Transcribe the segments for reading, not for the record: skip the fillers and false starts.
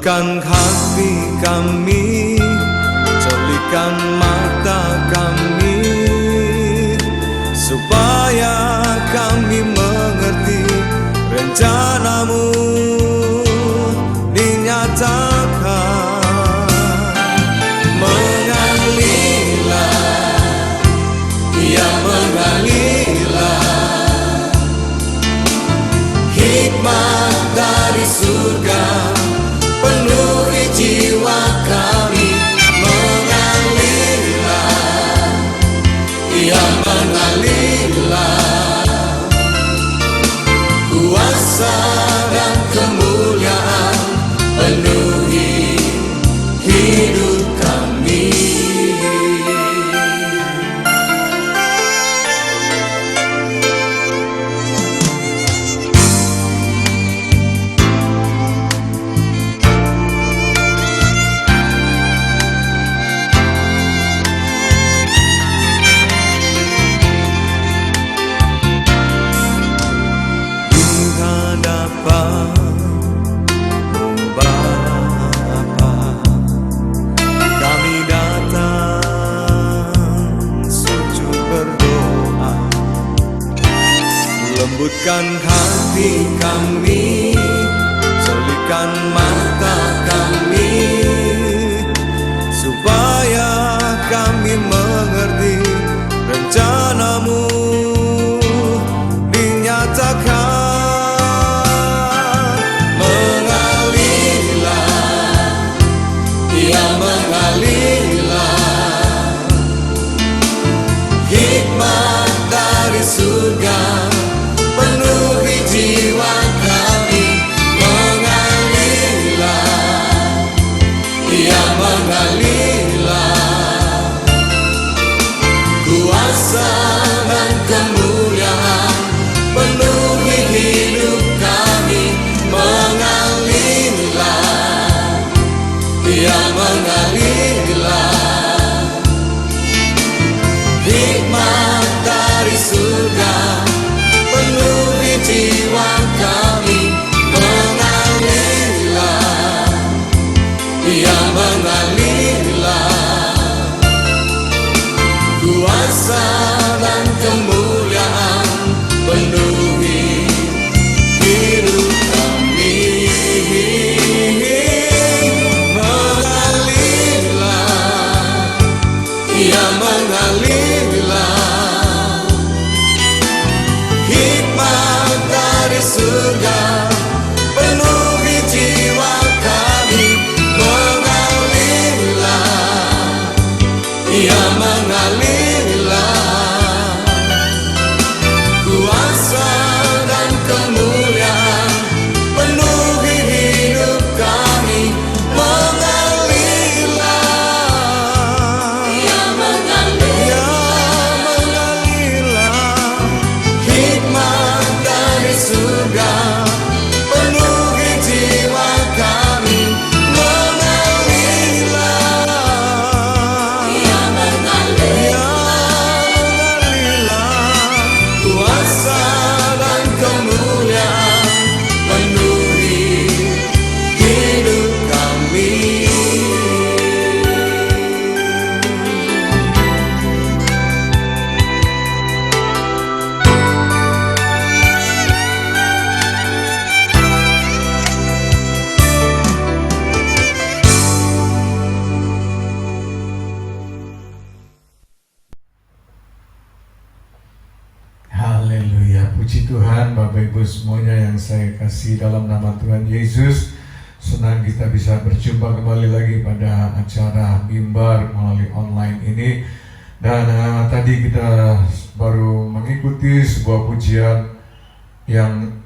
Lembutkan hati kami, jelikan mata kami, supaya kami mengerti rencanamu dinyatakan. Mengalilah, ya mengalilah, hikmat dari surga penuhi jiwa kami. Mengalirlah, ia mengalirlah, kuasa dan kemuliaan penuhi hidup kami. Lembutkan hati kami, jelikan mata kami, supaya kami mengerti rencanamu dinyatakan. Mengalirlah, ia mengalirlah, hikmat dari surga penuhi jiwa kami. Mengalirlah, ia mengalirlah, kuasa dan kemuliaan penuhi hidup kami. Mengalirlah, ia mengalirlah, hikmat dari surga penuhi jiwa kami. Mengalirlah, ia mengalirlah, kuasa dan kemuliaan penuhi hidup kami. Mengalirlah, ia mengalirlah, hikmat dari surga penuhi jiwa kami. Mengalirlah, ia mengalirlah, kuasa dan kemuliaan penuhi hidup kami. Mengalirlah, ia mengalirlah, hikmat dari surga penuhi jiwa kami. Mengalirlah, ia mengalirlah, kuasa dan kemuliaan penuhi hidup kami. Haleluya, puji Tuhan. Bapak Ibu semuanya yang saya kasih dalam nama Tuhan Yesus, senang kita bisa berjumpa kembali lagi pada acara Mimbar melalui online ini. Dan tadi kita baru mengikuti sebuah pujian yang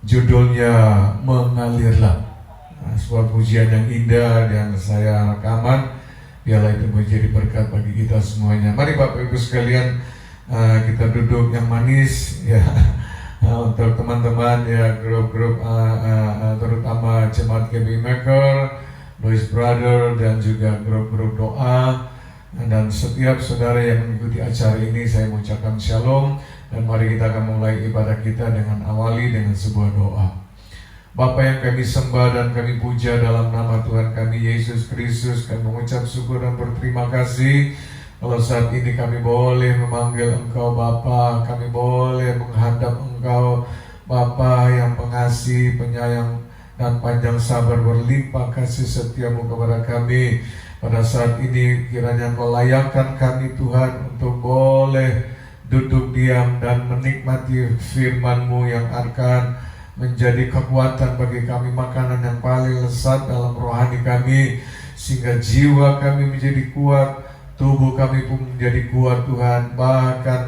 judulnya Mengalirlah. Sebuah pujian yang indah dan saya rekaman, biarlah itu menjadi berkat bagi kita semuanya. Mari Bapak Ibu sekalian, kita duduk yang manis ya. Untuk teman-teman ya, grup-grup terutama Jemaat KB Maker, Louis Brother, dan juga grup-grup doa, dan setiap saudara yang mengikuti acara ini, saya mengucapkan shalom. Dan mari kita akan mulai ibadah kita dengan awali dengan sebuah doa. Bapa yang kami sembah dan kami puja dalam nama Tuhan kami Yesus Kristus, kami mengucap syukur dan berterima kasih kalau saat ini kami boleh memanggil Engkau Bapa, kami boleh menghadap Engkau Bapa yang pengasih, penyayang dan panjang sabar, berlimpah kasih setiamu kepada kami. Pada saat ini kiranya Engkau layakkan kami Tuhan untuk boleh duduk diam dan menikmati firman-Mu yang akan menjadi kekuatan bagi kami, makanan yang paling lezat dalam rohani kami, sehingga jiwa kami menjadi kuat, tubuh kami pun menjadi kuat Tuhan. Bahkan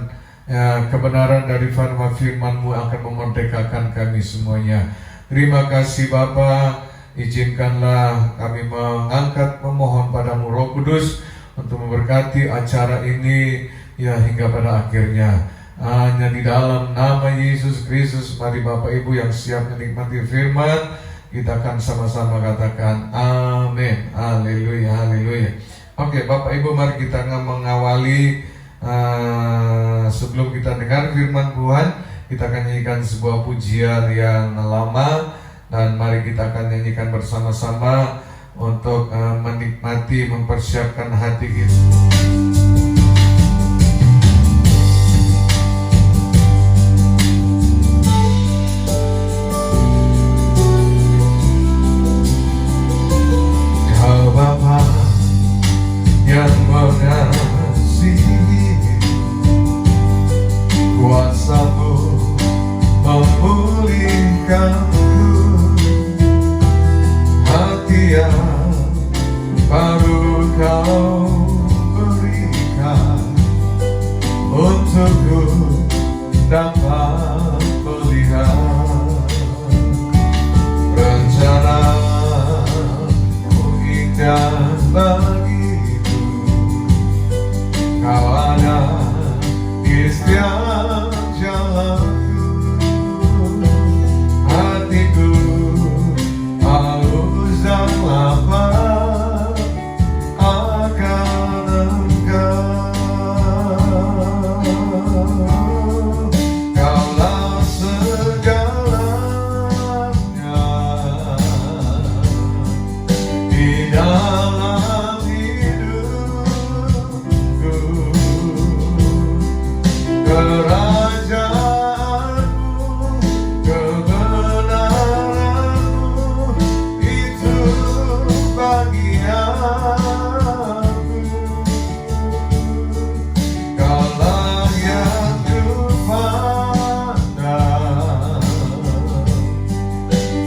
kebenaran dari firman-Mu akan memerdekakan kami semuanya. Terima kasih Bapa, izinkanlah kami mengangkat memohon padamu Roh Kudus untuk memberkati acara ini ya hingga pada akhirnya. Hanya di dalam nama Yesus Kristus, mari Bapak Ibu yang siap menikmati firman, kita akan sama-sama katakan amin. Haleluya, haleluya. Oke Bapak Ibu, mari kita mengawali sebelum kita dengar firman Tuhan, kita akan nyanyikan sebuah pujian yang lama, dan mari kita akan nyanyikan bersama-sama untuk menikmati, mempersiapkan hati kita. Bapa yang mengasihi, kuasa-Mu memulihkanku, hati yang baru Kau berikan, untukku dapat melihat rencana dan bagiku. Kau ada di setiap jalanku, hatiku haus dan lapar akan Engkau. Kaulah segalanya di dalam hidupku, kerajaanmu, kebenaranmu itu bagi aku. Kaulah yang kupandang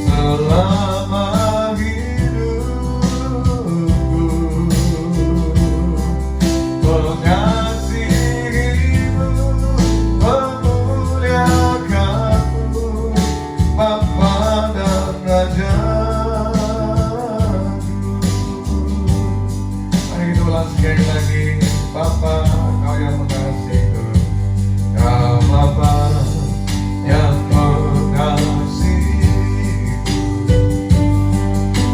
selama sekali lagi. Bapa, Kau yang mengasihiku, Kau Bapa yang mengasihiku,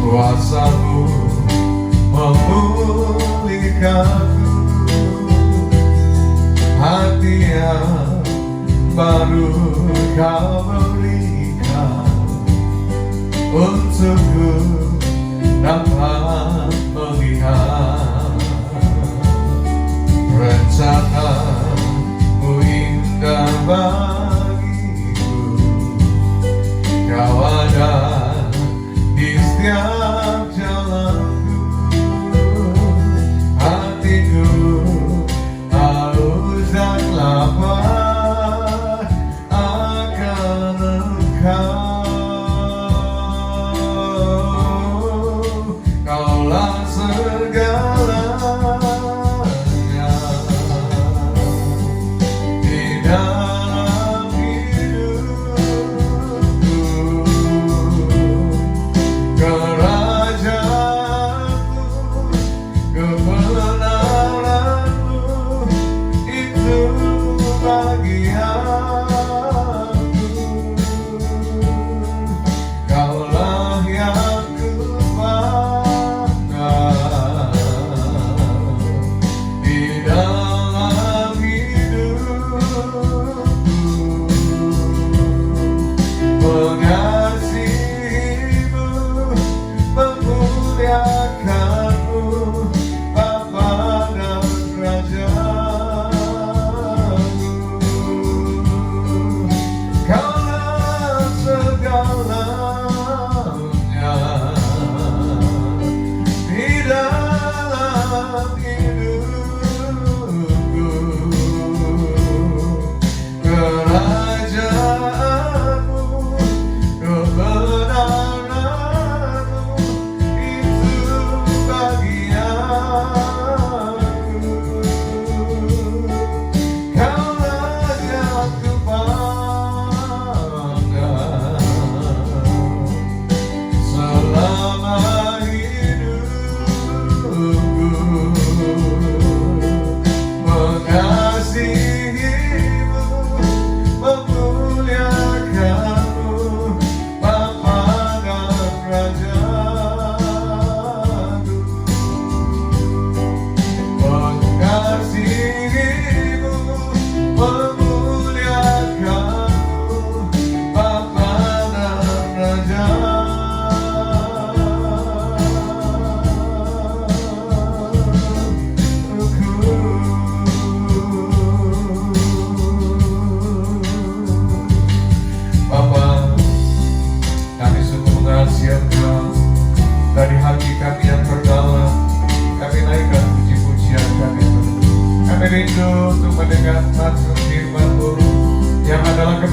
kuasa-Mu memulihkanku, hati yang baru Kau berikan, untukku dapat melihat rencana-Mu indah bagiku. Kau ada di setiap jalanku, hatiku haus dan lapar akan Engkau. Kaulah segalanya di dalam hidupku, kerajaanmu, kebenaranmu itu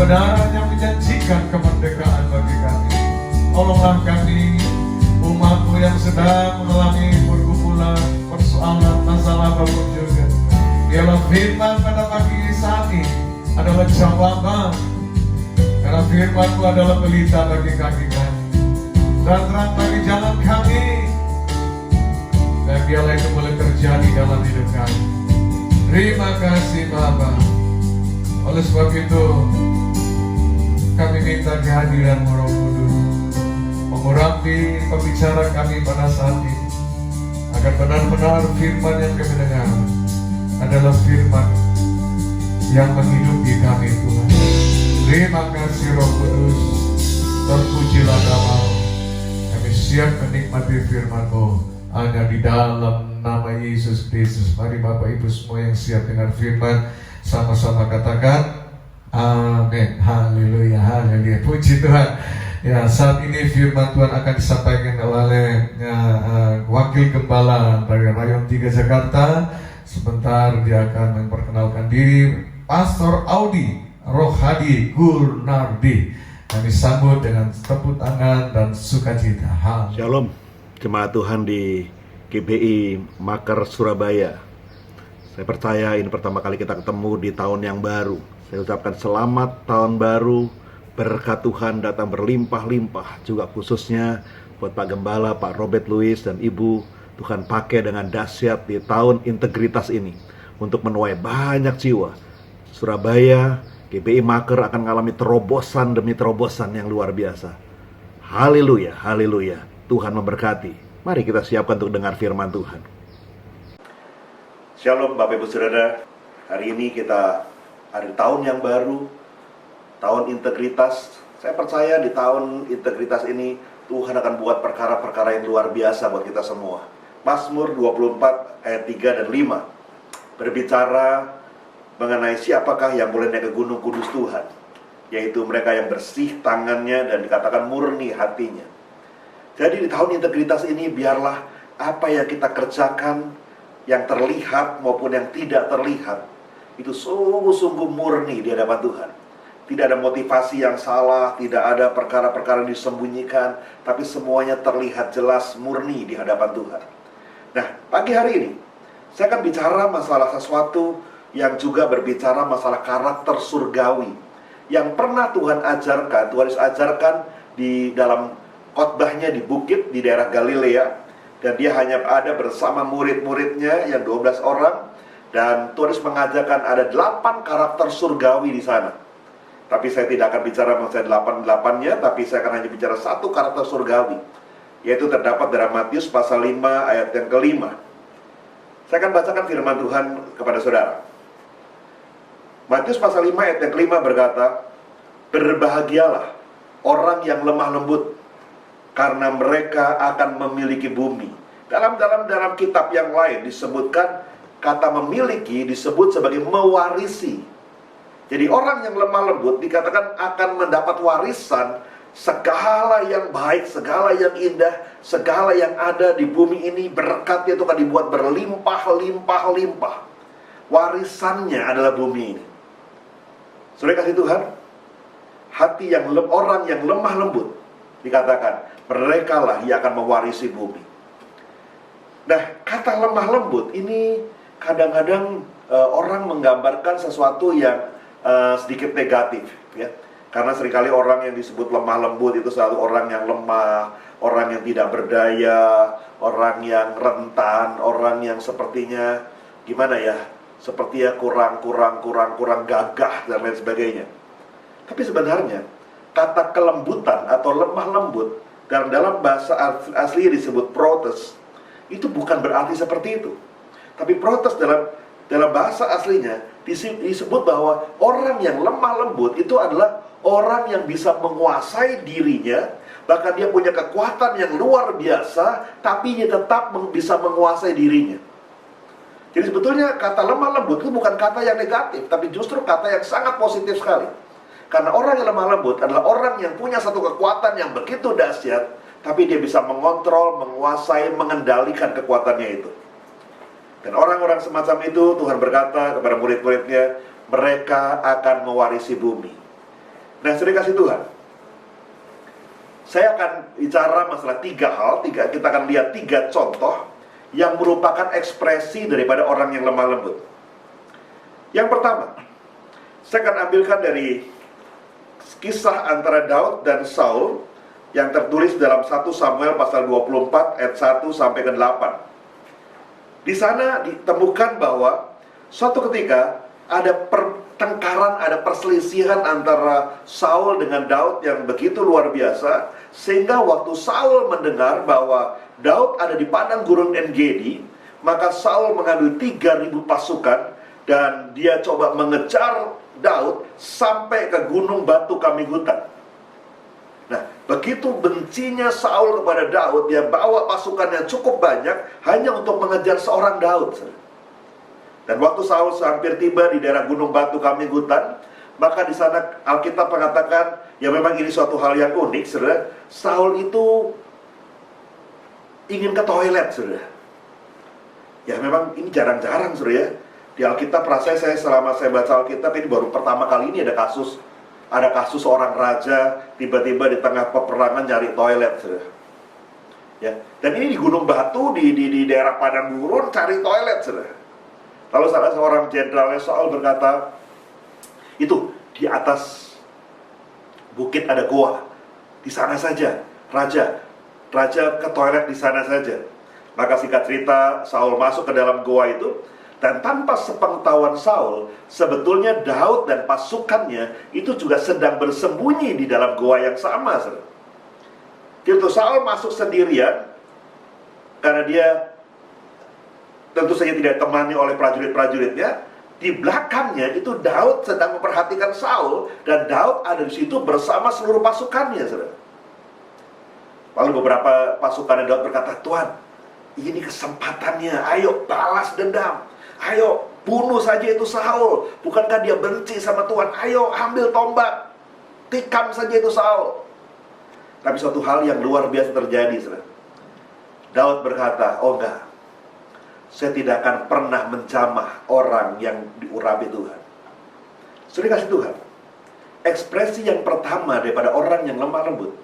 kebenaran yang menjanjikan kemerdekaan bagi kami. Tolonglah kami, umat-Mu yang sedang mengalami pergumulan, persoalan, masalah apapun juga. Biarlah firman pada pagi saat ini adalah jawaban, karena firman-Mu adalah pelita bagi kaki kami dan terang bagi jalan kami. Dan biarlah itu boleh terjadi dalam hidup kami. Terima kasih Bapa. Oleh sebab itu kami minta kehadiran Roh Kudus mengurapi pembicara kami pada saat ini, agar benar-benar firman yang kami dengar adalah firman yang menghidupi kami Tuhan. Terima kasih Roh Kudus, terpujilah Engkau. Kami siap menikmati firman-Mu hanya di dalam nama Yesus Kristus. Mari Bapak Ibu semua yang siap dengar firman, sama-sama katakan amin. Haleluya, haleluya, puji Tuhan. Ya, saat ini firman Tuhan akan disampaikan oleh Wakil Gembala dari Rayon 3 Jakarta. Sebentar dia akan memperkenalkan diri, Pastor Audi Rohadi Gurnardi. Kami sambut dengan tepuk tangan dan sukacita. Shalom, jemaat Tuhan di GBI Makar Surabaya. Saya percaya ini pertama kali kita ketemu di tahun yang baru. Saya ucapkan selamat tahun baru, berkat Tuhan datang berlimpah-limpah. Juga khususnya buat Pak Gembala, Pak Robert Louis dan Ibu, Tuhan pakai dengan dahsyat di tahun integritas ini untuk menuai banyak jiwa. Surabaya, GBI Makar akan mengalami terobosan demi terobosan yang luar biasa. Haleluya, haleluya. Tuhan memberkati. Mari kita siapkan untuk dengar firman Tuhan. Shalom Bapak Ibu Saudara. Hari ini kita hari tahun yang baru, tahun integritas. Saya percaya di tahun integritas ini Tuhan akan buat perkara-perkara yang luar biasa buat kita semua. Mazmur 24 ayat 3 dan 5 berbicara mengenai siapakah yang boleh naik ke gunung kudus Tuhan, yaitu mereka yang bersih tangannya dan dikatakan murni hatinya. Jadi di tahun integritas ini biarlah apa yang kita kerjakan, yang terlihat maupun yang tidak terlihat, itu sungguh-sungguh murni di hadapan Tuhan. Tidak ada motivasi yang salah, tidak ada perkara-perkara yang disembunyikan, tapi semuanya terlihat jelas murni di hadapan Tuhan. Nah, pagi hari ini saya akan bicara masalah sesuatu yang juga berbicara masalah karakter surgawi yang pernah Tuhan ajarkan. Tuhan ajarkan di dalam khotbahnya di bukit di daerah Galilea, dan dia hanya ada bersama murid-muridnya yang 12 orang, dan Tuhan mengajarkan ada 8 karakter surgawi di sana. Tapi saya tidak akan bicara mengenai 8-8-nya, tapi saya akan hanya bicara satu karakter surgawi, yaitu terdapat dalam Matius pasal 5 ayat yang kelima. Saya akan bacakan firman Tuhan kepada saudara. Matius pasal 5 ayat yang kelima berkata, "Berbahagialah orang yang lemah lembut, karena mereka akan memiliki bumi." Dalam kitab yang lain disebutkan kata memiliki disebut sebagai mewarisi. Jadi orang yang lemah lembut dikatakan akan mendapat warisan segala yang baik, segala yang indah, segala yang ada di bumi ini. Berkatnya itu akan dibuat berlimpah-limpah-limpah. Warisannya adalah bumi ini. Saudara kasih Tuhan, hati yang orang yang lemah lembut dikatakan mereka lah yang akan mewarisi bumi. Nah, kata lemah lembut ini kadang-kadang orang menggambarkan sesuatu yang sedikit negatif, ya. Karena seringkali orang yang disebut lemah lembut itu selalu orang yang lemah, orang yang tidak berdaya, orang yang rentan, orang yang sepertinya gimana ya, sepertinya kurang gagah dan lain sebagainya. Tapi sebenarnya kata kelembutan atau lemah lembut dalam bahasa asli disebut protes, itu bukan berarti seperti itu. Tapi protes dalam bahasa aslinya disebut bahwa orang yang lemah lembut itu adalah orang yang bisa menguasai dirinya, bahkan dia punya kekuatan yang luar biasa, tapi dia tetap bisa menguasai dirinya. Jadi sebetulnya kata lemah lembut itu bukan kata yang negatif, tapi justru kata yang sangat positif sekali. Karena orang yang lemah lembut adalah orang yang punya satu kekuatan yang begitu dahsyat, tapi dia bisa mengontrol, menguasai, mengendalikan kekuatannya itu. Dan orang-orang semacam itu Tuhan berkata kepada murid-muridnya, mereka akan mewarisi bumi. Nah, saudara kasih Tuhan, saya akan bicara masalah 3 hal. Kita akan lihat 3 contoh yang merupakan ekspresi daripada orang yang lemah lembut. Yang pertama, saya akan ambilkan dari kisah antara Daud dan Saul yang tertulis dalam 1 Samuel pasal 24 ayat 1 sampai ke 8. Di sana ditemukan bahwa suatu ketika ada pertengkaran, ada perselisihan antara Saul dengan Daud yang begitu luar biasa, sehingga waktu Saul mendengar bahwa Daud ada di padang gurun En-Gedi, maka Saul mengambil 3.000 pasukan dan dia coba mengejar Daud sampai ke gunung batu Kamihutan. Nah, begitu bencinya Saul kepada Daud, dia bawa pasukan yang cukup banyak hanya untuk mengejar seorang Daud. Dan waktu Saul hampir tiba di daerah gunung batu Kamihutan, maka di sana Alkitab mengatakan, ya memang ini suatu hal yang unik, saudara. Saul itu ingin ke toilet, saudara. Ya memang ini jarang-jarang, saudara ya. Di Alkitab, rasanya selama saya baca Alkitab, ini baru pertama kali ini ada kasus seorang raja tiba-tiba di tengah peperangan nyari toilet, saudara. Ya, dan ini di gunung batu di daerah padang gurun cari toilet, saudara. Lalu salah seorang jenderalnya Saul berkata, itu di atas bukit ada goa, di sana saja raja ke toilet di sana saja. Maka singkat cerita, Saul masuk ke dalam goa itu, dan tanpa sepengetahuan Saul, sebetulnya Daud dan pasukannya itu juga sedang bersembunyi di dalam goa yang sama. Gitu, Saul masuk sendirian karena dia tentu saja tidak ditemani oleh prajurit-prajuritnya. Di belakangnya itu Daud sedang memperhatikan Saul, dan Daud ada di situ bersama seluruh pasukannya, saudara. Lalu beberapa pasukan Daud berkata, Tuhan, ini kesempatannya, ayo balas dendam, ayo bunuh saja itu Saul. Bukankah dia benci sama Tuhan? Ayo ambil tombak, tikam saja itu Saul. Tapi suatu hal yang luar biasa terjadi, saudara. Daud berkata, oh enggak, saya tidak akan pernah menjamah orang yang diurapi Tuhan. Saudara kasih Tuhan, ekspresi yang pertama daripada orang yang lemah lembut,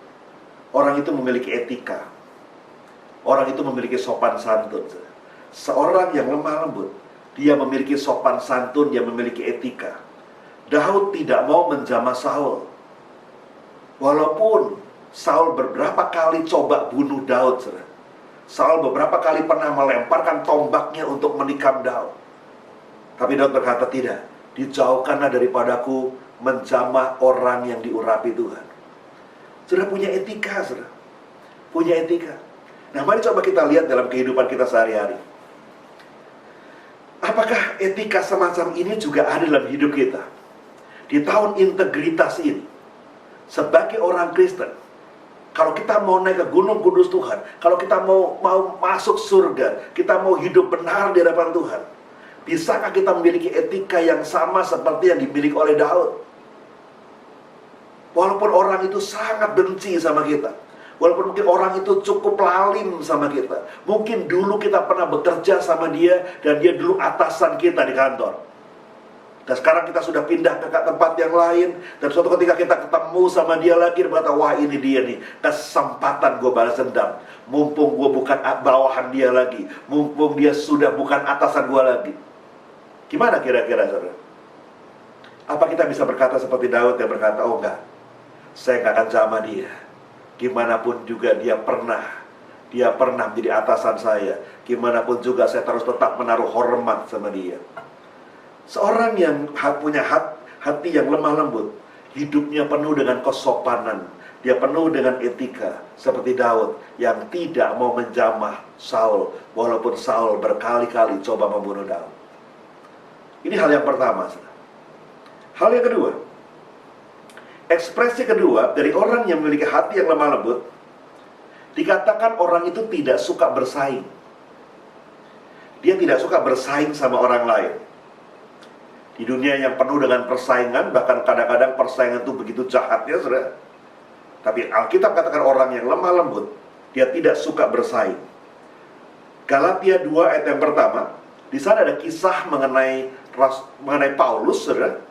orang itu memiliki etika. Orang itu memiliki sopan santun. Seorang yang lemah lembut, dia memiliki sopan santun, dia memiliki etika. Daud tidak mau menjamah Saul. Walaupun Saul beberapa kali coba bunuh Daud, saudara. Saul beberapa kali pernah melemparkan tombaknya untuk menikam Daud. Tapi Daud berkata, tidak, dijauhkanlah daripadaku menjamah orang yang diurapi Tuhan. Sudah punya etika, saudara. Punya etika. Nah, mari coba kita lihat dalam kehidupan kita sehari-hari. Apakah etika semacam ini juga ada dalam hidup kita? Di tahun integritas ini, sebagai orang Kristen, kalau kita mau naik ke gunung kudus Tuhan, kalau kita mau masuk surga, kita mau hidup benar di hadapan Tuhan, bisakah kita memiliki etika yang sama seperti yang dimiliki oleh Daud? Walaupun orang itu sangat benci sama kita, walaupun mungkin orang itu cukup lalim sama kita, mungkin dulu kita pernah bekerja sama dia, dan dia dulu atasan kita di kantor. Dan sekarang kita sudah pindah ke tempat yang lain, dan suatu ketika kita ketemu sama dia lagi, dia berkata, wah ini dia nih, kesempatan gue balas dendam. Mumpung gue bukan bawahan dia lagi, mumpung dia sudah bukan atasan gue lagi. Gimana kira-kira, saudara? Apa kita bisa berkata seperti Daud yang berkata, oh enggak, saya nggak akan jamah dia. Gimana pun juga dia pernah menjadi atasan saya. Gimana pun juga saya terus tetap menaruh hormat sama dia. Seorang yang punya hati yang lemah lembut, hidupnya penuh dengan kesopanan, dia penuh dengan etika, seperti Daud yang tidak mau menjamah Saul, walaupun Saul berkali-kali coba membunuh Daud. Ini hal yang pertama. Hal yang kedua, ekspresi kedua dari orang yang memiliki hati yang lemah lembut, dikatakan orang itu tidak suka bersaing. Dia tidak suka bersaing sama orang lain. Di dunia yang penuh dengan persaingan, bahkan kadang-kadang persaingan itu begitu jahatnya, saudara. Tapi Alkitab katakan orang yang lemah lembut, dia tidak suka bersaing. Galatia 2 ayat yang pertama, di sana ada kisah mengenai Paulus, saudara.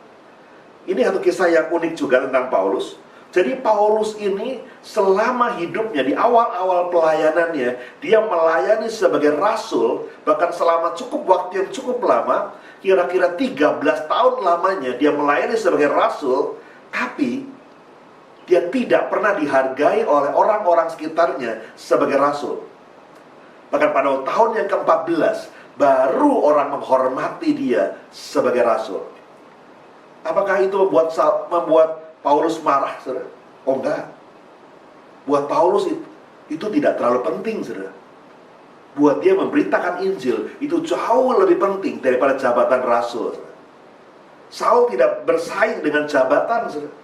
ini satu kisah yang unik juga tentang Paulus. Jadi Paulus ini selama hidupnya, di awal-awal pelayanannya, dia melayani sebagai rasul, bahkan selama cukup waktu yang cukup lama, kira-kira 13 tahun lamanya dia melayani sebagai rasul, tapi dia tidak pernah dihargai oleh orang-orang sekitarnya sebagai rasul. Bahkan pada tahun yang ke-14, baru orang menghormati dia sebagai rasul. Apakah itu membuat Paulus marah, saudara? Oh enggak. Buat Paulus itu tidak terlalu penting, saudara. Buat dia memberitakan Injil itu jauh lebih penting daripada jabatan rasul, saudara. Saul tidak bersaing dengan jabatan, saudara.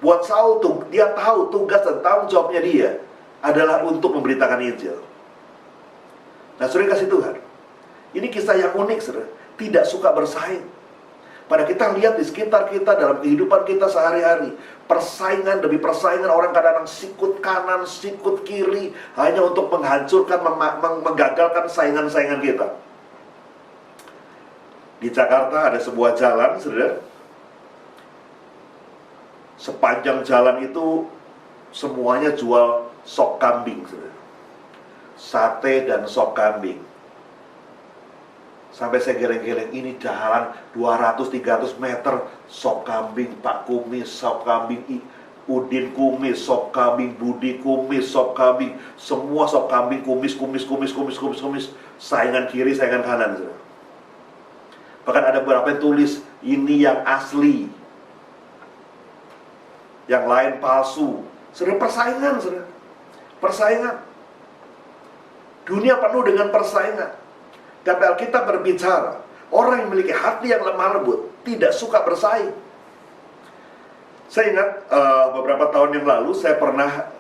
Buat Saul, dia tahu tugas dan tanggung jawabnya dia adalah untuk memberitakan Injil. Nah, saudara kasih Tuhan, ini kisah yang unik, saudara. Tidak suka bersaing. Pada kita lihat di sekitar kita, dalam kehidupan kita sehari-hari, persaingan demi persaingan, orang kadang-kadang sikut kanan, sikut kiri, hanya untuk menghancurkan, menggagalkan saingan-saingan kita. Di Jakarta ada sebuah jalan, saudara. Sepanjang jalan itu semuanya jual sop kambing, saudara. Sate dan sop kambing. Sampai saya geleng-geleng, ini jalan 200-300 meter, sop kambing, Pak Kumis, sop kambing, Udin Kumis, sop kambing, Budi Kumis, sop kambing, semua sop kambing, kumis, saingan kiri, saingan kanan, saudara. Bahkan ada beberapa yang tulis, ini yang asli, yang lain palsu. Saudara, persaingan, saudara. Persaingan. Dunia penuh dengan persaingan. Tapi Alkitab berbicara, orang yang memiliki hati yang lemah lembut tidak suka bersaing. Saya ingat beberapa tahun yang lalu saya pernah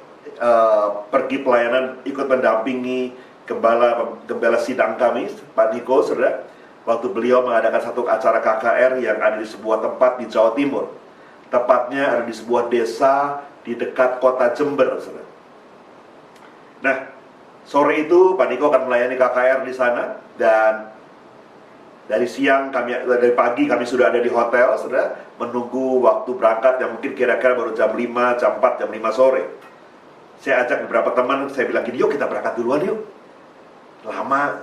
pergi pelayanan, ikut mendampingi gembala sidang kami, Pak Niko, saudara, waktu beliau mengadakan satu acara KKR yang ada di sebuah tempat di Jawa Timur. Tepatnya ada di sebuah desa di dekat kota Jember, saudara. Nah, sore itu Pak Niko akan melayani KKR di sana, dan dari pagi kami sudah ada di hotel, saudara, menunggu waktu berangkat yang mungkin kira-kira baru jam 5, jam 4, jam 5 sore. Saya ajak beberapa teman, saya bilang gini, yuk kita berangkat duluan yuk. Lama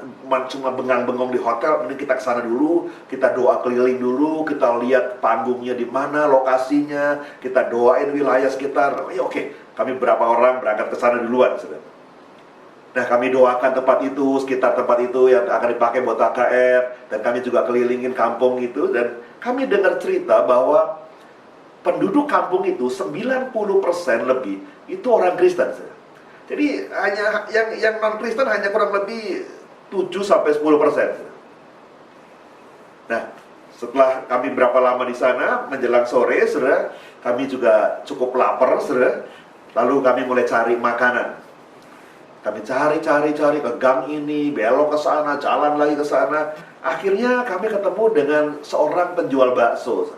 cuma bengang-bengong di hotel, ini kita kesana dulu, kita doa keliling dulu, kita lihat panggungnya di mana, lokasinya, kita doain wilayah sekitar. Ya oke, kami beberapa orang berangkat ke sana duluan, saudara. Nah, kami doakan tempat itu, sekitar tempat itu yang akan dipakai buat KKR, dan kami juga kelilingin kampung itu, dan kami dengar cerita bahwa penduduk kampung itu 90% lebih itu orang Kristen. Jadi hanya yang non Kristen hanya kurang lebih 7-10%. Nah, setelah kami berapa lama di sana, menjelang sore, saudara, kami juga cukup lapar, saudara. Lalu kami mulai cari makanan. Kami cari ke gang ini, belok ke sana, jalan lagi ke sana. Akhirnya kami ketemu dengan seorang penjual bakso.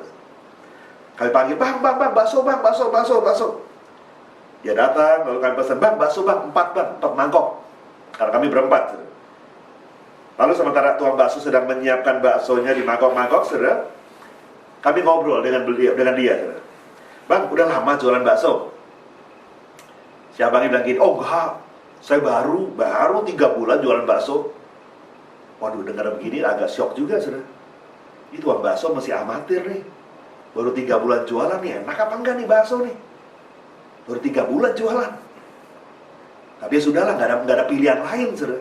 Kami panggil, bang, bakso. Dia datang, lalu kami pesan, bang, bakso bang, 4 mangkok. Karena kami berempat. Lalu sementara tuang bakso sedang menyiapkan baksonya di mangkok-mangkok, saudara, kami ngobrol dengan dia, saudara. Bang, udah lama jualan bakso? Si abangnya bilang gini, oh enggak, saya baru 3 bulan jualan bakso. Waduh, dengar begini agak syok juga, saudara. Ini tuang bakso masih amatir nih. Baru 3 bulan jualan nih, enak apa enggak nih bakso nih? Baru 3 bulan jualan. Tapi ya sudahlah, nggak ada pilihan lain, saudara.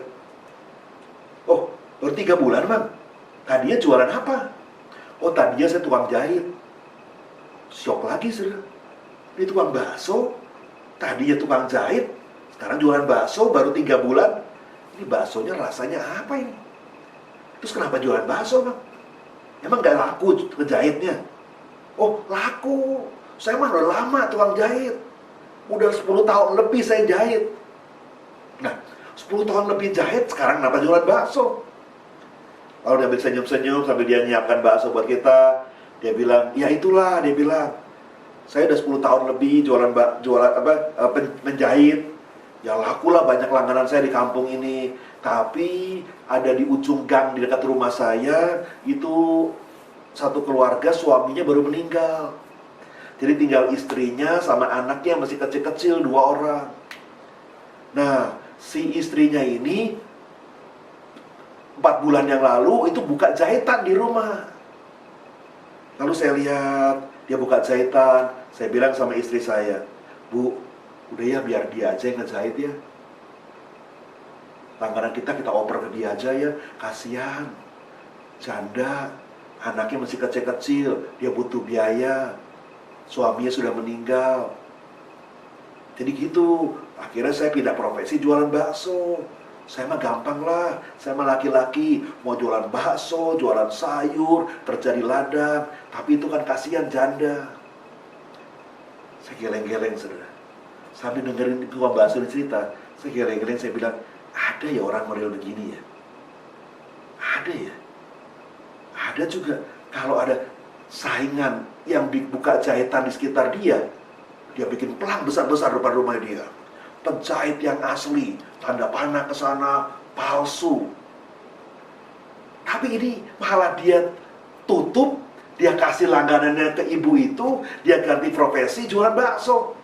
Oh, baru 3 bulan, bang. Tadinya jualan apa? Oh, tadinya saya tukang jahit. Syok lagi, saudara. Ini tukang bakso, tadinya tukang jahit, sekarang jualan bakso baru 3 bulan. Ini baksonya rasanya apa ini? Terus kenapa jualan bakso, bang? Emang gak laku ngejahitnya? Oh, laku. Saya mah udah lama tukang jahit. Udah 10 tahun lebih saya jahit. Nah, 10 tahun lebih jahit, sekarang kenapa jualan bakso? Lalu dia senyum-senyum sambil dia nyiapkan bakso buat kita. Dia bilang, ya itulah, dia bilang, saya udah 10 tahun lebih menjahit. Ya lakulah, banyak langganan saya di kampung ini. Tapi ada di ujung gang di dekat rumah saya, itu satu keluarga suaminya baru meninggal. Jadi tinggal istrinya sama anaknya masih kecil-kecil 2 orang. Nah, si istrinya ini 4 bulan yang lalu itu buka jahitan di rumah. Lalu saya lihat dia buka jahitan. Saya bilang sama istri saya, "Bu, udah ya biar dia aja yang ngejahit ya. Langganan kita oper ke dia aja ya. Kasihan, janda, anaknya masih kecil-kecil, dia butuh biaya. Suaminya sudah meninggal." Jadi gitu. Akhirnya saya pindah profesi jualan bakso. Saya mah gampang lah. Saya mah laki-laki, mau jualan bakso, jualan sayur, kerja di ladang. Tapi itu kan kasihan janda. Saya geleng-geleng, saudara. Sambil dengerin tukang bakso ini cerita, saya geleng-geleng, saya bilang, ada ya orang model begini ya? Ada ya? Ada juga. Kalau ada saingan yang buka jahitan di sekitar dia bikin pelang besar-besar depan rumah dia. Penjahit yang asli, tanda panah ke sana, palsu. Tapi ini malah dia tutup, dia kasih langganannya ke ibu itu, dia ganti profesi jualan bakso.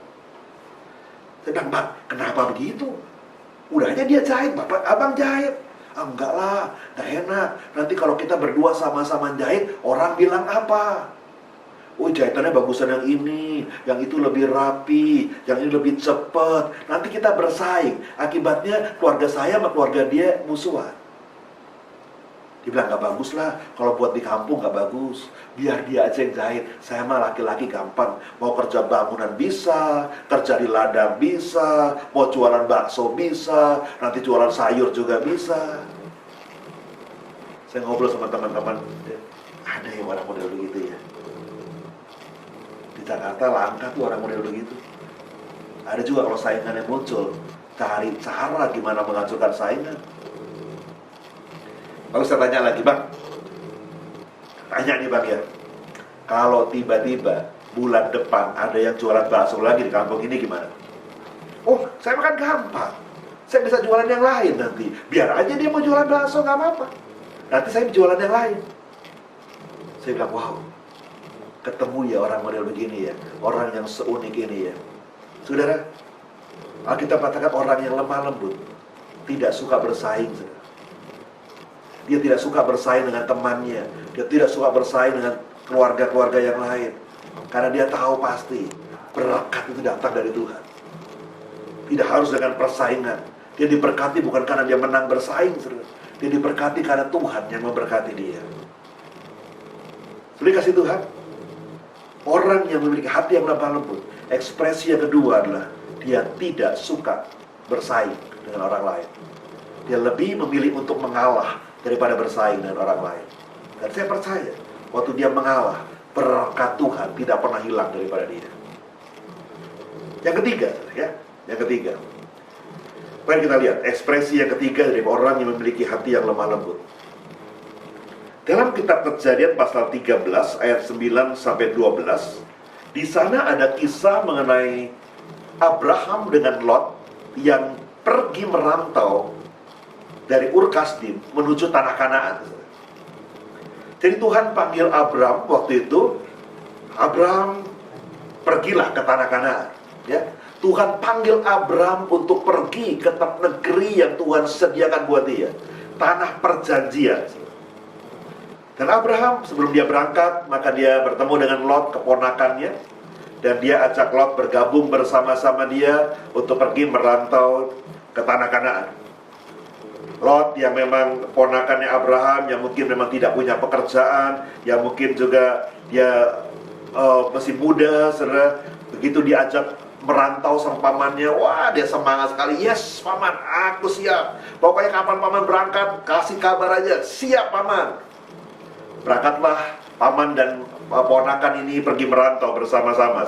Saya bilang, "Bang, kenapa begitu? Udah aja dia jahit, bapak abang jahit." "Ah, enggak lah, gak enak. Nanti kalau kita berdua sama-sama jahit, orang bilang apa? Oh, jahitannya bagusan yang ini, yang itu lebih rapi, yang ini lebih cepat. Nanti kita bersaing. Akibatnya keluarga saya sama keluarga dia musuhan." Dia bilang, "Gak bagus lah, kalau buat di kampung gak bagus. Biar dia aja yang jahit. Saya mah laki-laki gampang. Mau kerja bangunan bisa, kerja di ladang bisa, mau jualan bakso bisa, nanti jualan sayur juga bisa." Saya ngobrol sama teman-teman, ada yang orang model begitu ya. Di Jakarta langka tuh orang model begitu. Ada juga kalau saingannya muncul, cari cara gimana menghancurkan saingan. Lalu saya tanya lagi, "Bang, tanya nih Bang ya, kalau tiba-tiba bulan depan ada yang jualan bakso lagi di kampung ini gimana?" "Oh, saya makan gampang. Saya bisa jualan yang lain nanti. Biar aja dia mau jualan bakso, gak apa-apa. Nanti saya jualan yang lain." Saya bilang, wow, ketemu ya orang model begini ya, orang yang seunik ini ya. Saudara, Alkitab katakan orang yang lemah lembut tidak suka bersaing, saudara. Dia tidak suka bersaing dengan temannya, dia tidak suka bersaing dengan keluarga-keluarga yang lain, karena dia tahu pasti berkat itu datang dari Tuhan. Tidak harus dengan persaingan. Dia diberkati bukan karena dia menang bersaing, saudara. Dia diberkati karena Tuhan yang memberkati dia. Beri kasih Tuhan. Orang yang memiliki hati yang lemah lembut, ekspresi yang kedua adalah dia tidak suka bersaing dengan orang lain. Dia lebih memilih untuk mengalah daripada bersaing dengan orang lain. Dan saya percaya, waktu dia mengalah, berkat Tuhan tidak pernah hilang daripada dia. Yang ketiga, ya, yang ketiga. Mari kita lihat ekspresi yang ketiga dari orang yang memiliki hati yang lemah lembut. Dalam kitab Kejadian pasal 13 ayat 9 sampai 12, di sana ada kisah mengenai Abraham dengan Lot yang pergi merantau dari Ur Kasdim menuju tanah Kanaan. Jadi Tuhan panggil Abraham waktu itu, Abraham pergilah ke tanah Kanaan, ya. Tuhan panggil Abraham untuk pergi ke negeri yang Tuhan sediakan buat dia, tanah perjanjian. Dan Abraham sebelum dia berangkat, maka dia bertemu dengan Lot, keponakannya, dan dia ajak Lot bergabung bersama-sama dia untuk pergi merantau ke tanah Kanaan. Lot yang memang ponakannya Abraham, yang mungkin memang tidak punya pekerjaan, yang mungkin juga dia masih muda, saudara. Begitu diajak merantau sama pamannya, wah dia semangat sekali. "Yes paman, aku siap. Pokoknya kapan paman berangkat, kasih kabar aja. Siap paman." Berangkatlah paman dan ponakan ini pergi merantau bersama-sama.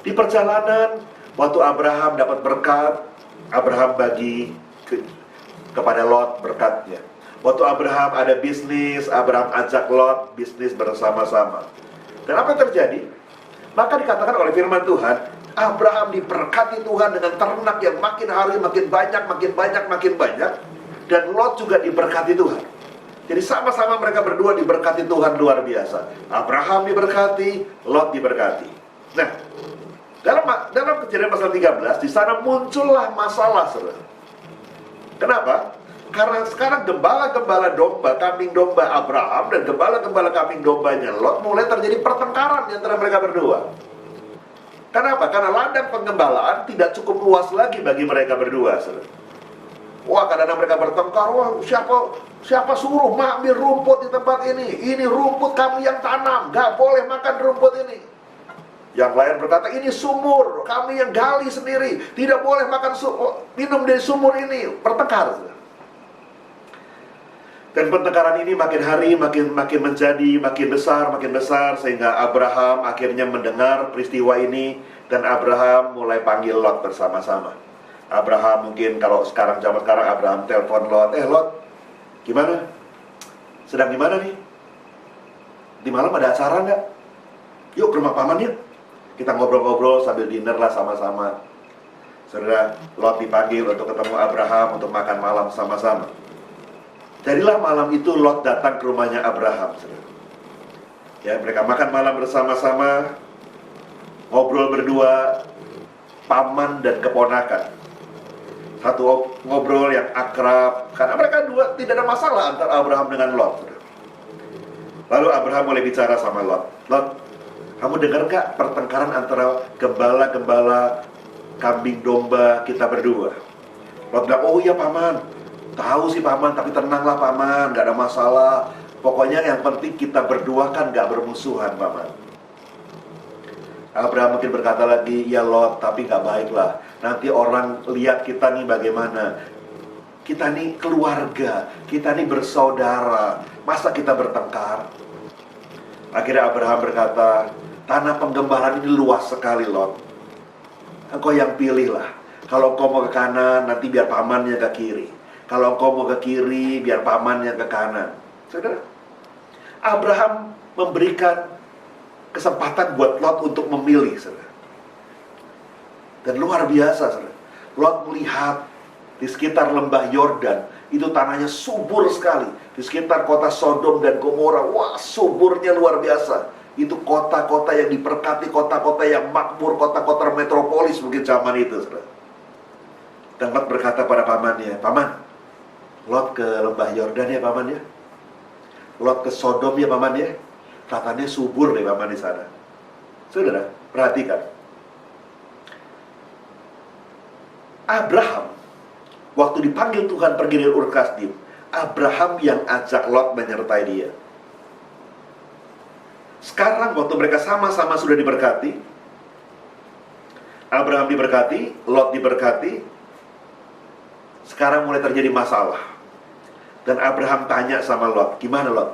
Di perjalanan, waktu Abraham dapat berkat, Abraham bagi kepada Lot berkatnya. Waktu Abraham ada bisnis, Abraham ajak Lot bisnis bersama-sama. Dan apa yang terjadi? Maka dikatakan oleh firman Tuhan, Abraham diberkati Tuhan dengan ternak yang makin hari makin banyak, makin banyak, makin banyak. Dan Lot juga diberkati Tuhan. Jadi sama-sama mereka berdua diberkati Tuhan luar biasa. Abraham diberkati, Lot diberkati. Nah, dalam Kejadian pasal 13, di sana muncullah masalah, saudara. Kenapa? Karena sekarang gembala-gembala domba, kambing domba Abraham dan gembala-gembala kambing dombanya Lot mulai terjadi pertengkaran di antara mereka berdua. Kenapa? Karena ladang penggembalaan tidak cukup luas lagi bagi mereka berdua, saudara. Wah, kadang-kadang mereka bertengkar. Wah, siapa suruh ambil rumput di tempat ini? Ini rumput kami yang tanam, gak boleh makan rumput ini. Yang lain berkata, ini sumur, kami yang gali sendiri, tidak boleh makan minum dari sumur ini. Pertengkar, saudara. Dan pertengkaran ini makin hari makin menjadi makin besar sehingga Abraham akhirnya mendengar peristiwa ini dan Abraham mulai panggil Lot bersama-sama. Abraham mungkin kalau zaman sekarang Abraham telepon Lot, Lot, gimana? Sedang gimana nih? Di malam ada acara nggak? Yuk ke rumah paman yuk. Kita ngobrol-ngobrol sambil dinner lah sama-sama. Saudara, Lot dipanggil untuk ketemu Abraham untuk makan malam sama-sama. Jadilah malam itu Lot datang ke rumahnya Abraham, saudara. Ya, mereka makan malam bersama-sama, ngobrol berdua, paman dan keponakan. Satu ngobrol yang akrab, karena mereka dua tidak ada masalah antara Abraham dengan Lot, saudara. Lalu Abraham mulai bicara sama Lot. Lot, kamu dengar gak pertengkaran antara gembala-gembala kambing domba kita berdua? Lot bilang, oh iya paman, tahu sih paman, tapi tenanglah paman, gak ada masalah. Pokoknya yang penting kita berdua kan gak bermusuhan paman. Abraham mungkin berkata lagi, ya Lot, tapi gak baiklah. Nanti orang lihat kita nih bagaimana. Kita nih keluarga, kita nih bersaudara. Masa kita bertengkar? Akhirnya Abraham berkata, tanah penggembalaan ini luas sekali Lot. Engkau yang pilihlah. Kalau engkau mau ke kanan, nanti biar pamannya ke kiri. Kalau engkau mau ke kiri, biar pamannya ke kanan. Saudara, Abraham memberikan kesempatan buat Lot untuk memilih, saudara. Dan luar biasa, saudara. Lot melihat di sekitar lembah Yordan, itu tanahnya subur sekali. Di sekitar kota Sodom dan Gomora, wah suburnya luar biasa. Itu kota-kota yang diberkati, kota-kota yang makmur, kota-kota metropolis mungkin zaman itu, saudara. Dan Lot berkata pada pamannya, paman, Lot ke lembah Yordan ya paman ya. Lot ke Sodom ya paman ya. Katanya subur deh paman di sana. Saudara, perhatikan. Abraham, waktu dipanggil Tuhan pergi dari Ur Kasdim, Abraham yang ajak Lot menyertai dia. Sekarang waktu mereka sama-sama sudah diberkati, Abraham diberkati, Lot diberkati, sekarang mulai terjadi masalah. Dan Abraham tanya sama Lot, gimana Lot?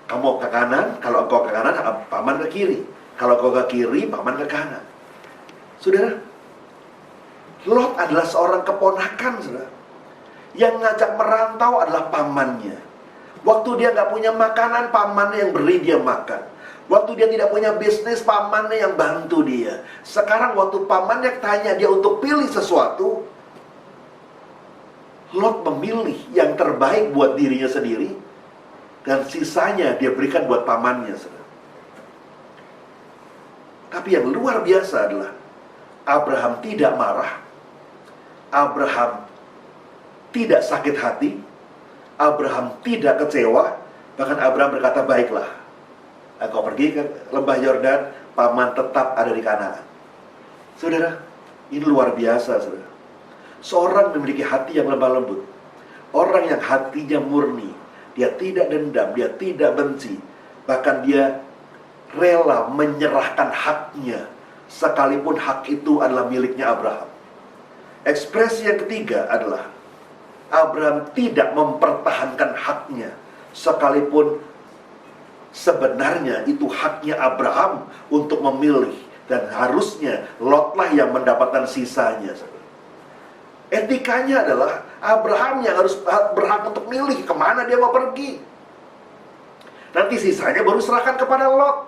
Kamu ke kanan, kalau engkau ke kanan, paman ke kiri. Kalau engkau ke kiri, paman ke kanan. Saudara, Lot adalah seorang keponakan, saudara. Yang ngajak merantau adalah pamannya. Waktu dia nggak punya makanan, pamannya yang beri dia makan. Waktu dia tidak punya bisnis, pamannya yang bantu dia. Sekarang waktu pamannya tanya dia untuk pilih sesuatu, Lot memilih yang terbaik buat dirinya sendiri, dan sisanya dia berikan buat pamannya, saudara. Tapi yang luar biasa adalah Abraham tidak marah, Abraham tidak sakit hati, Abraham tidak kecewa. Bahkan Abraham berkata, baiklah, engkau pergi ke lembah Yordan, paman tetap ada di Kanaan. Saudara, ini luar biasa, saudara. Seorang memiliki hati yang lemah lembut, orang yang hatinya murni, dia tidak dendam, dia tidak benci, bahkan dia rela menyerahkan haknya, sekalipun hak itu adalah miliknya Abraham. Ekspresi yang ketiga adalah Abraham tidak mempertahankan haknya, sekalipun sebenarnya itu haknya Abraham untuk memilih, dan harusnya Lotlah yang mendapatkan sisanya. Etikanya adalah Abraham yang harus berhak untuk milih kemana dia mau pergi. Nanti sisanya baru serahkan kepada Lot.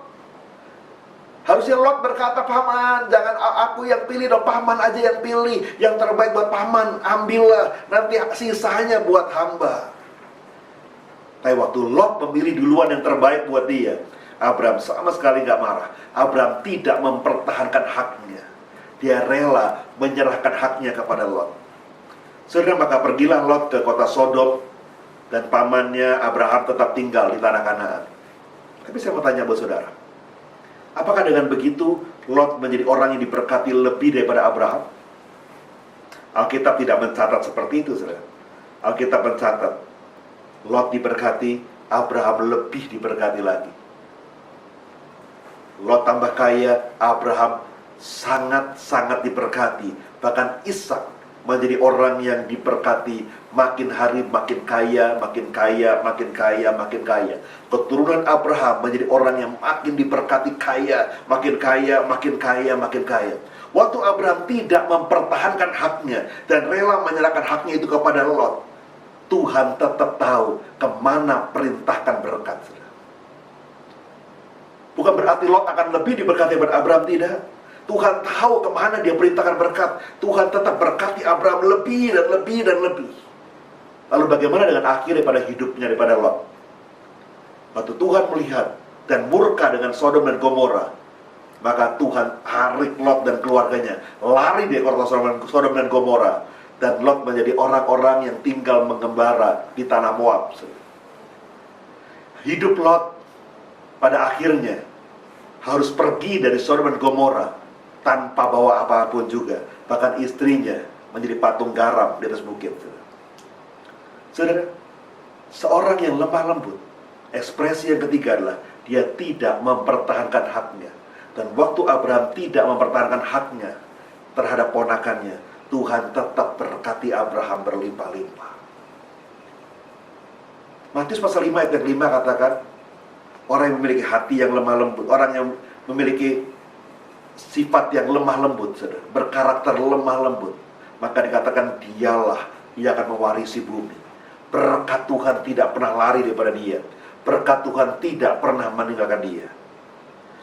Harusnya Lot berkata, paman, jangan aku yang pilih dong, paman aja yang pilih. Yang terbaik buat paman, ambillah. Nanti sisanya buat hamba. Tapi waktu Lot memilih duluan yang terbaik buat dia, Abraham sama sekali nggak marah. Abraham tidak mempertahankan haknya. Dia rela menyerahkan haknya kepada Lot. Saudara, maka pergilah Lot ke kota Sodom, dan pamannya Abraham tetap tinggal di tanah Kanaan. Tapi saya mau tanya buat saudara, apakah dengan begitu Lot menjadi orang yang diberkati lebih daripada Abraham? Alkitab tidak mencatat seperti itu, saudara. Alkitab mencatat Lot diberkati, Abraham lebih diberkati lagi. Lot tambah kaya, Abraham sangat-sangat diberkati. Bahkan Ishak menjadi orang yang diberkati, makin hari makin kaya, makin kaya, makin kaya, makin kaya. Keturunan Abraham menjadi orang yang makin diberkati, kaya, makin kaya, makin kaya, makin kaya. Waktu Abraham tidak mempertahankan haknya dan rela menyerahkan haknya itu kepada Lot, Tuhan tetap tahu kemana perintahkan berkat. Bukan berarti Lot akan lebih diberkati daripada Abraham, tidak. Tuhan tahu kemana dia perintahkan berkat. Tuhan tetap berkati Abraham lebih dan lebih dan lebih. Lalu bagaimana dengan akhir daripada hidupnya daripada Lot? Waktu Tuhan melihat dan murka dengan Sodom dan Gomora, maka Tuhan tarik Lot dan keluarganya lari dari kota Sodom dan Gomora, dan Lot menjadi orang-orang yang tinggal mengembara di tanah Moab. Hidup Lot pada akhirnya harus pergi dari Sodom dan Gomora tanpa bawa apapun juga. Bahkan istrinya menjadi patung garam di atas bukit. Saudara, seorang yang lemah lembut, ekspresi yang ketiga adalah dia tidak mempertahankan haknya. Dan waktu Abraham tidak mempertahankan haknya terhadap ponakannya, Tuhan tetap berkati Abraham berlimpah-limpah. Matius pasal 5 ayat 5 katakan, orang yang memiliki hati yang lemah lembut, orang yang memiliki sifat yang lemah lembut, saudara, berkarakter lemah lembut, maka dikatakan dialah yang akan mewarisi bumi. Berkat Tuhan tidak pernah lari daripada dia. Berkat Tuhan tidak pernah meninggalkan dia.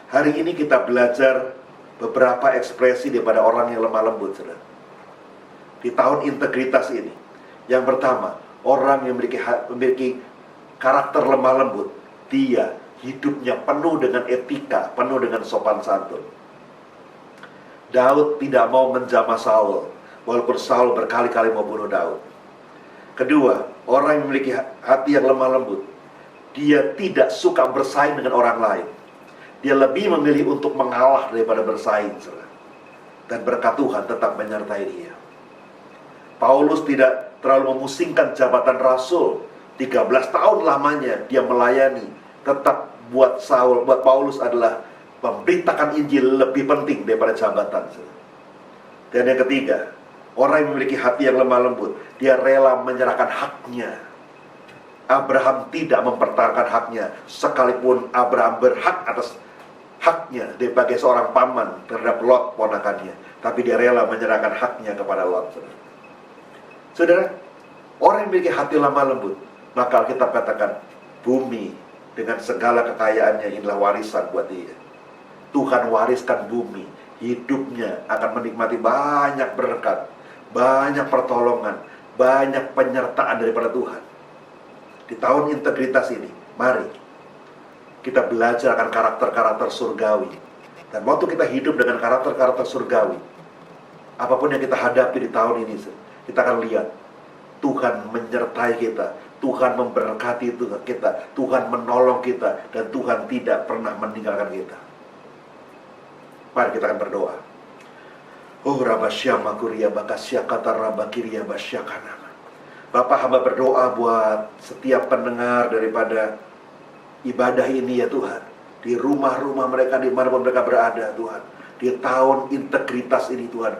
Hari ini kita belajar beberapa ekspresi daripada orang yang lemah lembut, saudara. Di tahun integritas ini, yang pertama, orang yang memiliki karakter lemah lembut, dia hidupnya penuh dengan etika, penuh dengan sopan santun. Daud tidak mau menjamah Saul, walaupun Saul berkali-kali mau bunuh Daud. Kedua, orang yang memiliki hati yang lemah lembut, dia tidak suka bersaing dengan orang lain. Dia lebih memilih untuk mengalah daripada bersaing, saudara. Dan berkat Tuhan tetap menyertai dia. Paulus tidak terlalu memusingkan jabatan rasul. 13 tahun lamanya dia melayani. Tetap buat Paulus adalah memberitakan Injil lebih penting daripada jabatan. Dan yang ketiga, orang yang memiliki hati yang lemah lembut, dia rela menyerahkan haknya. Abraham tidak mempertahankan haknya, sekalipun Abraham berhak atas haknya sebagai seorang paman terhadap Lot ponakannya, tapi dia rela menyerahkan haknya kepada Lot. Saudara, orang yang memiliki hati lemah lembut, maka kita katakan bumi dengan segala kekayaannya inilah warisan buat dia. Tuhan wariskan bumi, hidupnya akan menikmati banyak berkat, banyak pertolongan, banyak penyertaan daripada Tuhan. Di tahun integritas ini, mari kita belajar akan karakter-karakter surgawi. Dan waktu kita hidup dengan karakter-karakter surgawi, apapun yang kita hadapi di tahun ini, kita akan lihat Tuhan menyertai kita, Tuhan memberkati kita, Tuhan menolong kita, dan Tuhan tidak pernah meninggalkan kita. Mari kita akan berdoa. Oh Rabasyama Kuria Bakasya Kata Rabakiria Basyakana. Bapak, hamba berdoa buat setiap pendengar daripada ibadah ini ya Tuhan. Di rumah-rumah mereka, dimanapun mereka berada Tuhan. Di tahun integritas ini Tuhan,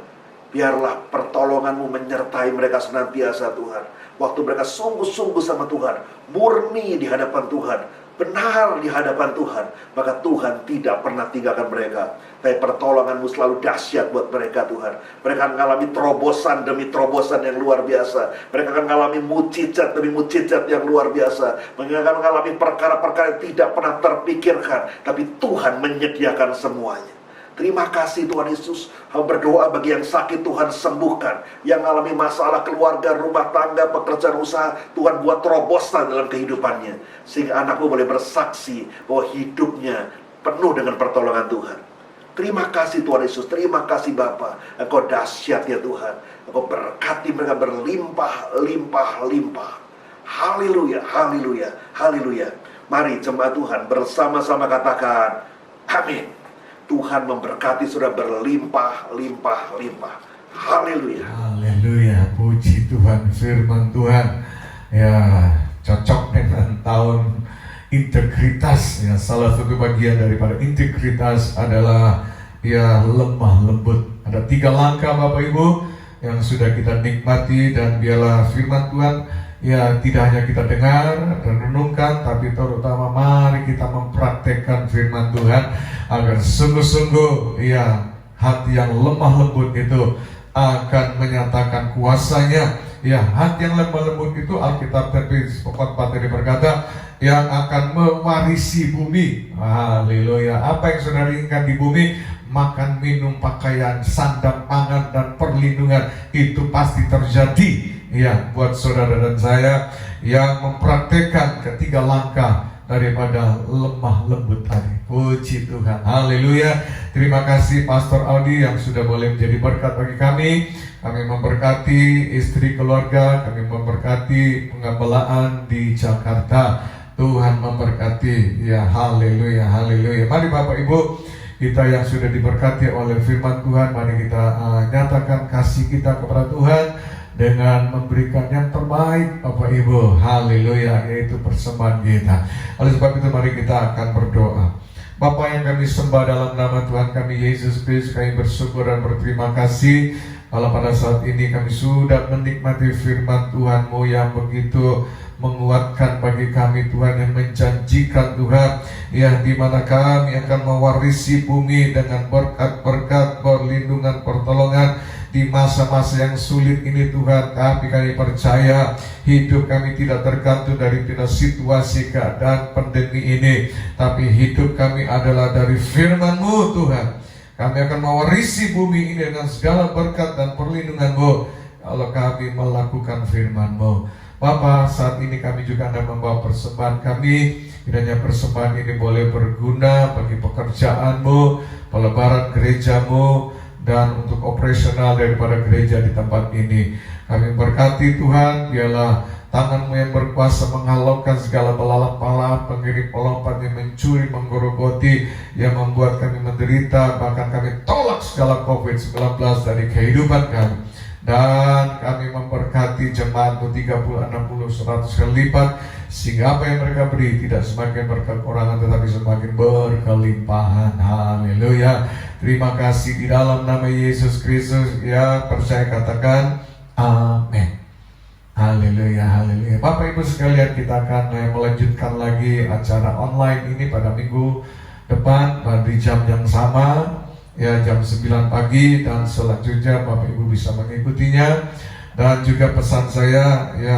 biarlah pertolongan-Mu menyertai mereka senantiasa Tuhan. Waktu mereka sungguh-sungguh sama Tuhan, murni di hadapan Tuhan, benar di hadapan Tuhan, maka Tuhan tidak pernah tinggalkan mereka. Tapi pertolongan-Mu selalu dahsyat buat mereka Tuhan. Mereka akan mengalami terobosan demi terobosan yang luar biasa. Mereka akan mengalami mujizat demi mujizat yang luar biasa. Mereka akan mengalami perkara-perkara yang tidak pernah terpikirkan, tapi Tuhan menyediakan semuanya. Terima kasih Tuhan Yesus. Hamba berdoa bagi yang sakit, Tuhan sembuhkan. Yang alami masalah keluarga, rumah tangga, pekerjaan usaha, Tuhan buat terobosan dalam kehidupannya. Sehingga anakmu boleh bersaksi bahwa hidupnya penuh dengan pertolongan Tuhan. Terima kasih Tuhan Yesus. Terima kasih Bapa. Engkau dahsyat ya Tuhan. Engkau berkati mereka berlimpah, limpah, limpah. Haleluya, haleluya, haleluya. Mari jemaat Tuhan bersama-sama katakan amin. Tuhan memberkati sudah berlimpah, limpah, limpah. Haleluya. Haleluya, puji Tuhan, firman Tuhan ya cocok dengan tahun integritas ya. Salah satu bagian daripada integritas adalah ya lemah lembut. Ada 3 langkah Bapak Ibu yang sudah kita nikmati, dan biarlah firman Tuhan ya tidak hanya kita dengar dan renungkan, tapi terutama mari kita mempraktekkan firman Tuhan agar sungguh-sungguh ya hati yang lemah lembut itu akan menyatakan kuasanya. Ya, hati yang lemah lembut itu Alkitab khotbah tadi berkata yang akan mewarisi bumi. Haleluya. Apa yang saudara inginkan di bumi, makan, minum, pakaian, sandang, pangan, dan perlindungan, itu pasti terjadi. Ya, buat saudara dan saya yang mempraktekkan ketiga langkah daripada lemah lembut tadi. Puji Tuhan, haleluya. Terima kasih Pastor Audi yang sudah boleh menjadi berkat bagi kami. Kami memberkati istri keluarga, kami memberkati pengembalaan di Jakarta. Tuhan memberkati, ya haleluya, haleluya. Mari Bapak Ibu, kita yang sudah diberkati oleh firman Tuhan, mari kita nyatakan kasih kita kepada Tuhan dengan memberikan yang terbaik Bapak Ibu, haleluya, yaitu persembahan kita. Oleh sebab itu mari kita akan berdoa. Bapa yang kami sembah dalam nama Tuhan kami Yesus Kristus, kami bersyukur dan berterima kasih kalau pada saat ini kami sudah menikmati firman Tuhan-Mu yang begitu menguatkan bagi kami Tuhan, yang menjanjikan Tuhan yang dimana kami akan mewarisi bumi dengan berkat-berkat, perlindungan, pertolongan di masa-masa yang sulit ini Tuhan. Tapi kami percaya hidup kami tidak tergantung dari situasi keadaan pandemi ini, tapi hidup kami adalah dari firman-Mu Tuhan. Kami akan mewarisi bumi ini dengan segala berkat dan perlindungan-Mu kalau kami melakukan firman-Mu. Bapa, saat ini kami juga akan membawa persembahan kami. Kiranya persembahan ini boleh berguna bagi pekerjaan-Mu, pelebaran gereja-Mu, dan untuk operasional daripada gereja di tempat ini. Kami berkati Tuhan, biarlah tangan-Mu yang berkuasa menghalaukan segala belalang-belalang, pengirim pelompat yang mencuri, menggerogoti, yang membuat kami menderita. Bahkan kami tolak segala COVID-19 dari kehidupan kami. Dan kami memberkati jemaat-Mu 30, 60, 100 kali lipat, sehingga apa yang mereka beri tidak semakin berkekurangan tetapi semakin berkelimpahan. Haleluya. Terima kasih di dalam nama Yesus Kristus. Ya, percaya katakan amin. Haleluya, haleluya. Bapak Ibu sekalian, kita akan melanjutkan lagi acara online ini pada minggu depan di jam yang sama, ya jam 9 pagi, dan selanjutnya Bapak Ibu bisa mengikutinya. Dan juga pesan saya, ya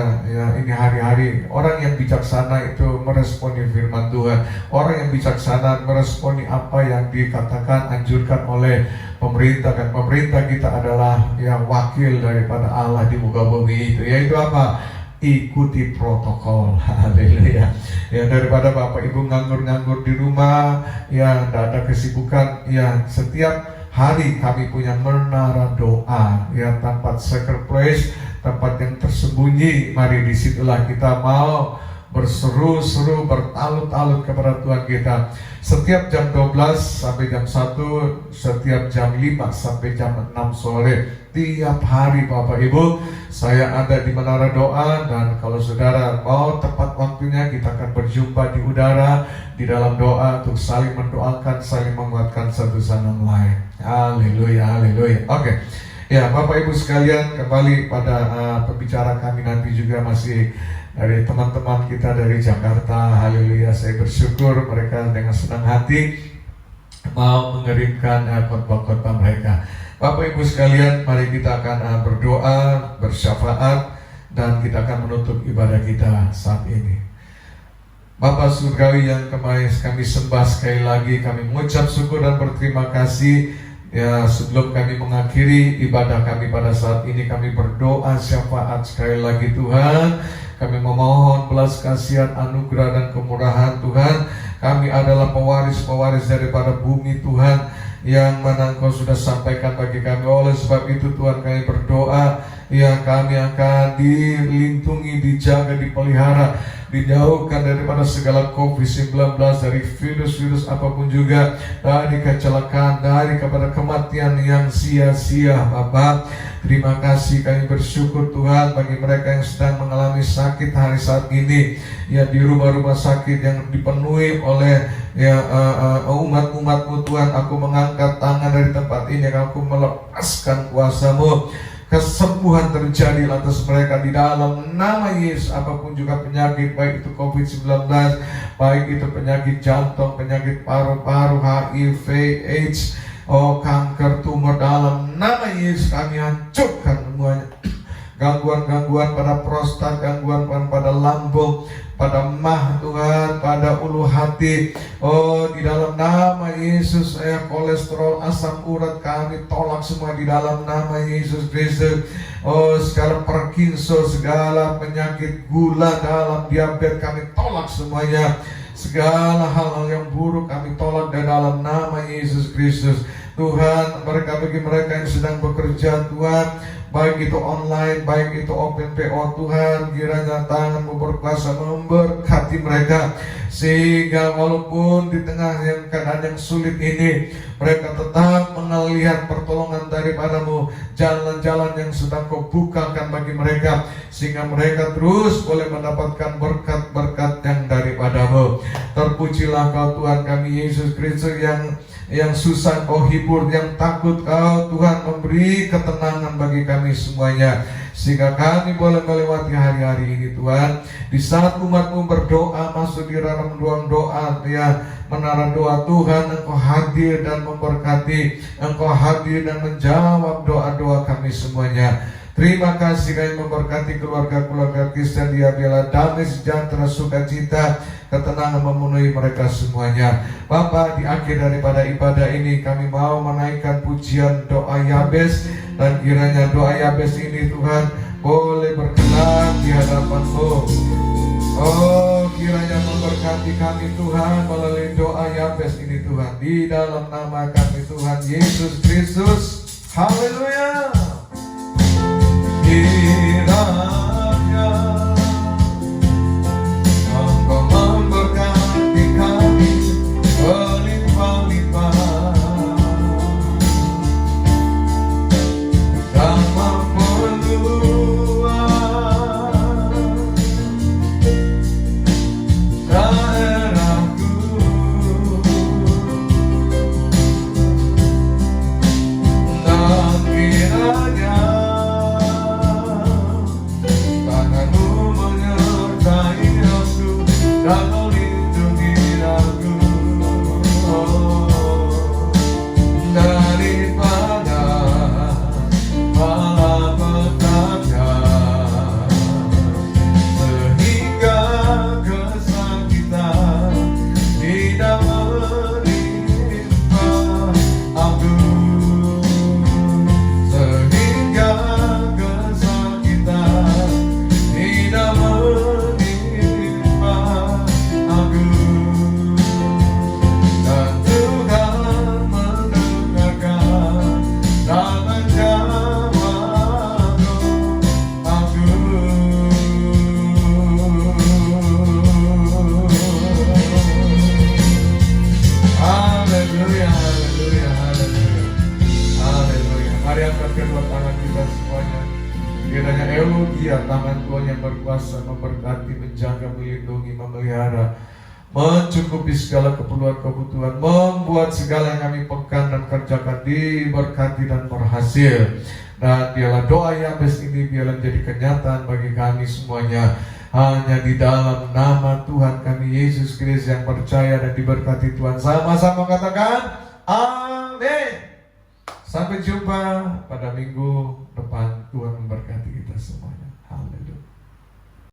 ini hari-hari orang yang bijaksana itu meresponi firman Tuhan. Orang yang bijaksana meresponi apa yang dikatakan, anjurkan oleh pemerintah. Dan pemerintah kita adalah yang wakil daripada Allah di muka bumi itu. Yaitu apa? Ikuti protokol. Haleluya. Ya, daripada Bapak Ibu nganggur-nganggur di rumah, ya tidak ada kesibukan, ya setiap hari kami punya menara doa, ya tempat secret place, tempat yang tersembunyi. Mari disitulah kita mau berseru-seru, bertalut-talut kepada Tuhan kita. Setiap jam 12 sampai jam 1, setiap jam 5 sampai jam 6 sore. Tiap hari Bapak Ibu, saya ada di menara doa. Dan kalau saudara mau tepat waktunya, kita akan berjumpa di udara, di dalam doa untuk saling mendoakan, saling menguatkan satu sama lain. Haleluya, haleluya. Oke. Ya, Bapak Ibu sekalian, kembali pada pembicara kami nanti juga masih dari teman-teman kita dari Jakarta. Haleluya, saya bersyukur mereka dengan senang hati mau mengirimkan khotbah-khotbah mereka. Bapak Ibu sekalian, mari kita akan berdoa, bersyafaat, dan kita akan menutup ibadah kita saat ini. Bapa Surgawi yang kami sembah sekali lagi, kami mengucap syukur dan berterima kasih. Ya, sebelum kami mengakhiri ibadah kami pada saat ini, kami berdoa syafaat sekali lagi Tuhan. Kami memohon belas kasihan, anugerah dan kemurahan Tuhan. Kami adalah pewaris-pewaris daripada bumi Tuhan, yang mana Engkau sudah sampaikan bagi kami. Oleh sebab itu Tuhan, kami berdoa, ya, kami akan dilindungi, dijaga, dipelihara, dijauhkan daripada segala COVID-19, dari virus-virus apapun juga, dari kecelakaan, dari kepada kematian yang sia-sia. Bapa, terima kasih, kami bersyukur Tuhan bagi mereka yang sedang mengalami sakit hari saat ini, ya, di rumah-rumah sakit yang dipenuhi oleh umat-umat-Mu Tuhan. Aku mengangkat tangan dari tempat ini, aku melepaskan kuasa-Mu. Kesembuhan terjadi atas mereka di dalam nama Yesus. Apapun juga penyakit, baik itu COVID-19, baik itu penyakit jantung, penyakit paru-paru, HIV, AIDS, kanker, tumor, dalam nama Yesus kami hancurkan semuanya. Gangguan-gangguan pada prostat, gangguan pada lambung, pada mah Tuhan, pada ulu hati, di dalam nama Yesus, kolesterol, asam urat kami tolak semua di dalam nama Yesus Kristus. Segala Parkinson, segala penyakit gula, dalam diabetes kami tolak semuanya. Segala hal-hal yang buruk kami tolak di dalam nama Yesus Kristus. Tuhan, bagi mereka yang sedang bekerja Tuhan, baik itu online, baik itu open PO Tuhan, kiranya tangan-Mu berkuasa memberkati mereka, sehingga walaupun di tengah yang keadaan yang sulit ini, mereka tetap melihat pertolongan daripada-Mu, jalan-jalan yang sedang Kau bukakan bagi mereka, sehingga mereka terus boleh mendapatkan berkat-berkat yang daripada-Mu. Terpujilah Kau Tuhan kami Yesus Kristus, yang susah Kau hibur, yang takut Kau Tuhan memberi ketenangan bagi kami semuanya, sehingga kami boleh melewati hari-hari ini Tuhan. Di saat umat-Mu berdoa, masuk di dalam ruang doa, ya, menara doa Tuhan, Engkau hadir dan memberkati, Engkau hadir dan menjawab doa-doa kami semuanya. Terima kasih, kami memberkati keluarga-keluarga Kristen, dia biarlah damai, sejahtera, sukacita, ketenangan memenuhi mereka semuanya. Bapa, di akhir daripada ibadah ini kami mau menaikkan pujian doa Yabes, dan kiranya doa Yabes ini Tuhan boleh berkenan di hadapan-Mu. Kiranya memberkati kami Tuhan melalui doa Yabes ini Tuhan, di dalam nama kami Tuhan Yesus Kristus. Haleluya. Kiranya Engkau memberkati kami berlimpah-limpah dan memperluas daerahku, dan kiranya dan melindungi aku daripada malapetaka, sehingga kesakitan tidak menimpa aku, sehingga kesakitan tidak menimpa aku. Dan Tuhan mendengarkan dan menjawab aku. Haleluya, haleluya, haleluya, haleluya. Mari angkat kedua tangan kita semuanya. Kiranya Elogia, tangan Tuhan yang berkuasa, memberkati, menjaga, melindungi, memelihara, mencukupi segala keperluan kebutuhan, membuat segala yang kami pegang dan kerjakan diberkati dan berhasil. Dan biarlah doa Yabes ini biarlah menjadi kenyataan bagi kami semuanya, hanya di dalam nama Tuhan kami Yesus Kristus yang percaya dan diberkati Tuhan. Sama-sama katakan amin. Sampai jumpa pada minggu depan. Tuhan memberkati kita semuanya. Haleluya.